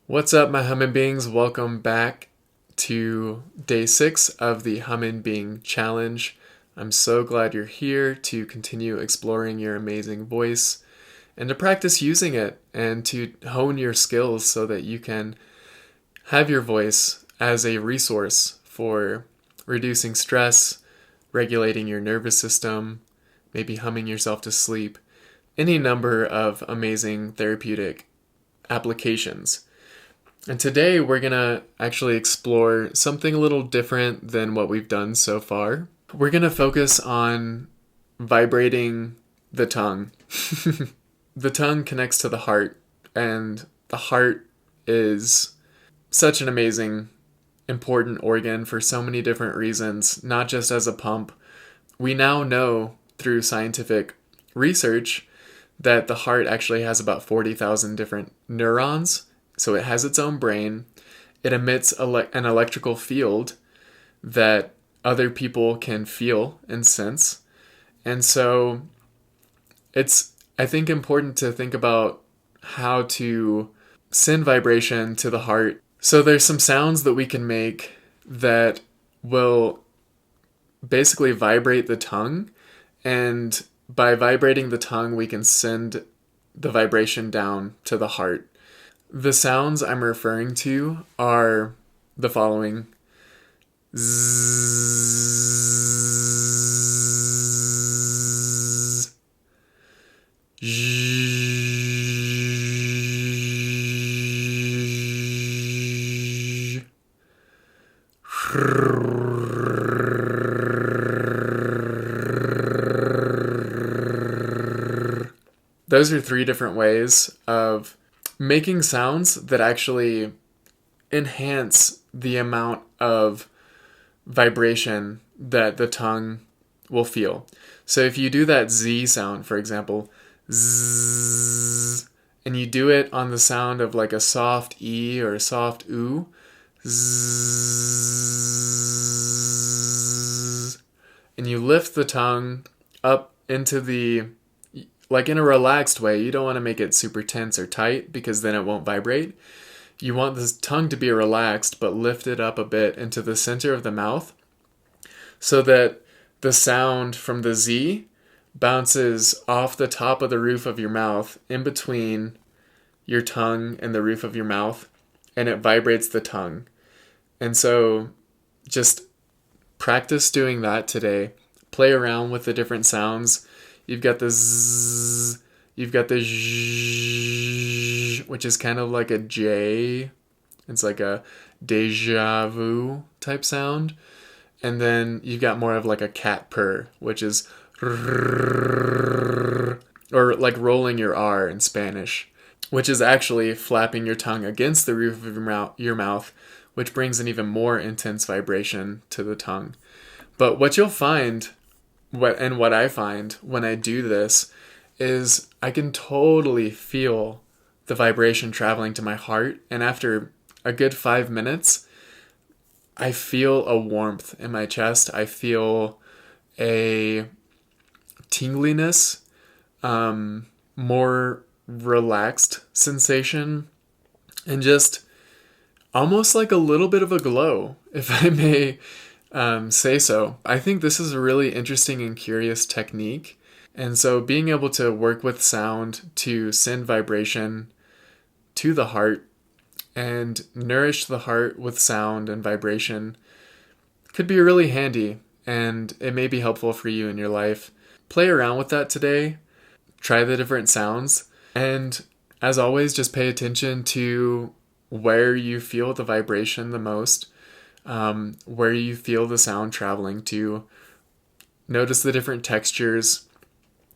What's up, my human beings? Welcome back to day 6 of the Hummin Being Challenge. I'm so glad you're here to continue exploring your amazing voice and to practice using it and to hone your skills so that you can have your voice as a resource for reducing stress, regulating your nervous system, maybe humming yourself to sleep, any number of amazing therapeutic applications. And today we're going to actually explore something a little different than what we've done so far. We're going to focus on vibrating the tongue. The tongue connects to the heart, and the heart is such an amazing, important organ for so many different reasons, not just as a pump. We now know through scientific research that the heart actually has about 40,000 different neurons. So it has its own brain. It emits an electrical field that other people can feel and sense. And so it's, I think, important to think about how to send vibration to the heart. So there's some sounds that we can make that will basically vibrate the tongue. And by vibrating the tongue, we can send the vibration down to the heart. The sounds I'm referring to are the following. Zzz, zzzz, Those are 3 different ways of making sounds that actually enhance the amount of vibration that the tongue will feel. So if you do that Z sound, for example, zzz, and you do it on the sound of like a soft E or a soft oo, zzz, and you lift the tongue up into the, like in a relaxed way. You don't want to make it super tense or tight because then it won't vibrate. You want the tongue to be relaxed but lifted up a bit into the center of the mouth so that the sound from the Z bounces off the top of the roof of your mouth in between your tongue and the roof of your mouth, and it vibrates the tongue. And so just practice doing that today. Play around with the different sounds. You've got the zzz, you've got the zh, which is kind of like a J. It's like a deja vu type sound. And then you've got more of like a cat purr, which is or like rolling your R in Spanish, which is actually flapping your tongue against the roof of your mouth, which brings an even more intense vibration to the tongue. But what you'll find, what I find when I do this, is I can totally feel the vibration traveling to my heart. And after a good 5 minutes, I feel a warmth in my chest. I feel a tingliness, more relaxed sensation, and just almost like a little bit of a glow, if I may say so. I think this is a really interesting and curious technique. And so being able to work with sound to send vibration to the heart and nourish the heart with sound and vibration could be really handy, and it may be helpful for you in your life. Play around with that today. Try the different sounds. And as always, just pay attention to where you feel the vibration the most, where you feel the sound traveling to. Notice the different textures.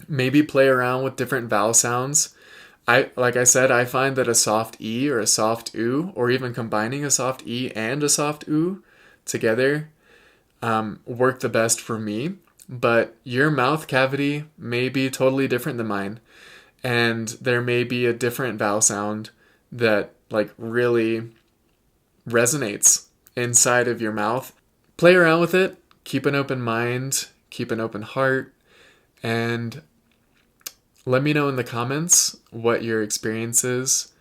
Maybe play around with different vowel sounds. Like I said, I find that a soft E or a soft oo, or even combining a soft E and a soft oo together, work the best for me. But your mouth cavity may be totally different than mine. And there may be a different vowel sound that like really resonates inside of your mouth. Play around with it. Keep an open mind. Keep an open heart. And let me know in the comments what your experience is.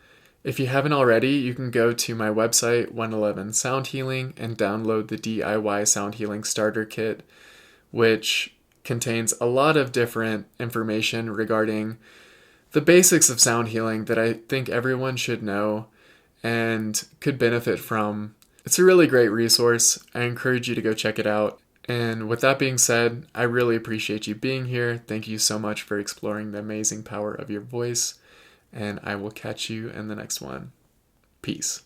If you haven't already, you can go to my website, 111 Sound Healing, and download the DIY Sound Healing Starter Kit, which contains a lot of different information regarding the basics of sound healing that I think everyone should know and could benefit from. It's a really great resource. I encourage you to go check it out. And with that being said, I really appreciate you being here. Thank you so much for exploring the amazing power of your voice, and I will catch you in the next one. Peace.